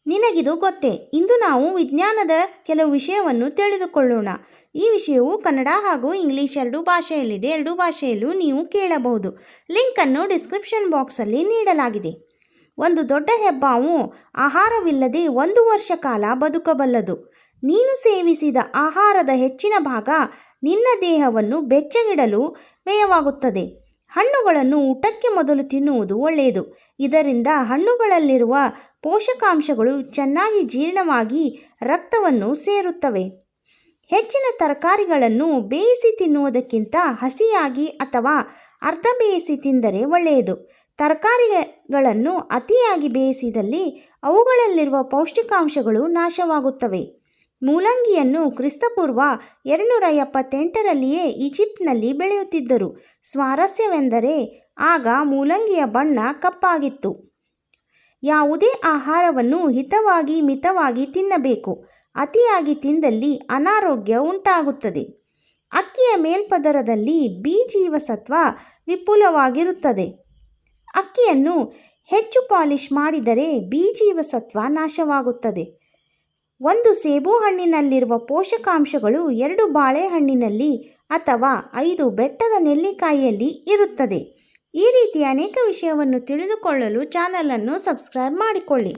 ನಿನಗಿದು ಗೊತ್ತೇ? ಇಂದು ನಾವು ವಿಜ್ಞಾನದ ಕೆಲವು ವಿಷಯವನ್ನು ತಿಳಿದುಕೊಳ್ಳೋಣ. ಈ ವಿಷಯವು ಕನ್ನಡ ಹಾಗೂ ಇಂಗ್ಲಿಷ್ ಎರಡೂ ಭಾಷೆಯಲ್ಲಿದೆ. ಎರಡೂ ಭಾಷೆಯಲ್ಲೂ ನೀವು ಕೇಳಬಹುದು. ಲಿಂಕನ್ನು ಡಿಸ್ಕ್ರಿಪ್ಷನ್ ಬಾಕ್ಸಲ್ಲಿ ನೀಡಲಾಗಿದೆ. ಒಂದು ದೊಡ್ಡ ಹೆಬ್ಬಾವು ಆಹಾರವಿಲ್ಲದೆ 1 ವರ್ಷ ಕಾಲ ಬದುಕಬಲ್ಲದು. ನೀನು ಸೇವಿಸಿದ ಆಹಾರದ ಹೆಚ್ಚಿನ ಭಾಗ ನಿನ್ನ ದೇಹವನ್ನು ಬೆಚ್ಚಗಿಡಲು ವ್ಯಯವಾಗುತ್ತದೆ. ಹಣ್ಣುಗಳನ್ನು ಊಟಕ್ಕೆ ಮೊದಲು ತಿನ್ನುವುದು ಒಳ್ಳೆಯದು. ಇದರಿಂದ ಹಣ್ಣುಗಳಲ್ಲಿರುವ ಪೋಷಕಾಂಶಗಳು ಚೆನ್ನಾಗಿ ಜೀರ್ಣವಾಗಿ ರಕ್ತವನ್ನು ಸೇರುತ್ತವೆ. ಹೆಚ್ಚಿನ ತರಕಾರಿಗಳನ್ನು ಬೇಯಿಸಿ ತಿನ್ನುವುದಕ್ಕಿಂತ ಹಸಿಯಾಗಿ ಅಥವಾ ಅರ್ಧ ಬೇಯಿಸಿ ತಿಂದರೆ ಒಳ್ಳೆಯದು. ತರಕಾರಿಗಳನ್ನು ಅತಿಯಾಗಿ ಬೇಯಿಸಿದಲ್ಲಿ ಅವುಗಳಲ್ಲಿರುವ ಪೌಷ್ಟಿಕಾಂಶಗಳು ನಾಶವಾಗುತ್ತವೆ. ಮೂಲಂಗಿಯನ್ನು ಕ್ರಿಸ್ತಪೂರ್ವ 278ರಲ್ಲಿಯೇ ಈಜಿಪ್ಟ್ನಲ್ಲಿ ಬೆಳೆಯುತ್ತಿದ್ದರು. ಸ್ವಾರಸ್ಯವೆಂದರೆ ಆಗ ಮೂಲಂಗಿಯ ಬಣ್ಣ ಕಪ್ಪಾಗಿತ್ತು. ಯಾವುದೇ ಆಹಾರವನ್ನು ಹಿತವಾಗಿ ಮಿತವಾಗಿ ತಿನ್ನಬೇಕು. ಅತಿಯಾಗಿ ತಿಂದಲ್ಲಿ ಅನಾರೋಗ್ಯ ಉಂಟಾಗುತ್ತದೆ. ಅಕ್ಕಿಯ ಮೇಲ್ಪದರದಲ್ಲಿ ಬಿ ಜೀವಸತ್ವ ವಿಪುಲವಾಗಿರುತ್ತದೆ. ಅಕ್ಕಿಯನ್ನು ಹೆಚ್ಚು ಪಾಲಿಷ್ ಮಾಡಿದರೆ ಬಿ ಜೀವಸತ್ವ ನಾಶವಾಗುತ್ತದೆ. 1 ಸೇಬು ಹಣ್ಣಿನಲ್ಲಿರುವ ಪೋಷಕಾಂಶಗಳು 2 ಬಾಳೆಹಣ್ಣಿನಲ್ಲಿ ಅಥವಾ 5 ಬೆಟ್ಟದ ನೆಲ್ಲಿಕಾಯಿಯಲ್ಲಿ ಇರುತ್ತದೆ. ಈ ರೀತಿಯ ಅನೇಕ ವಿಷಯವನ್ನು ತಿಳಿದುಕೊಳ್ಳಲು ಚಾನಲನ್ನು ಸಬ್ಸ್ಕ್ರೈಬ್ ಮಾಡಿಕೊಳ್ಳಿ.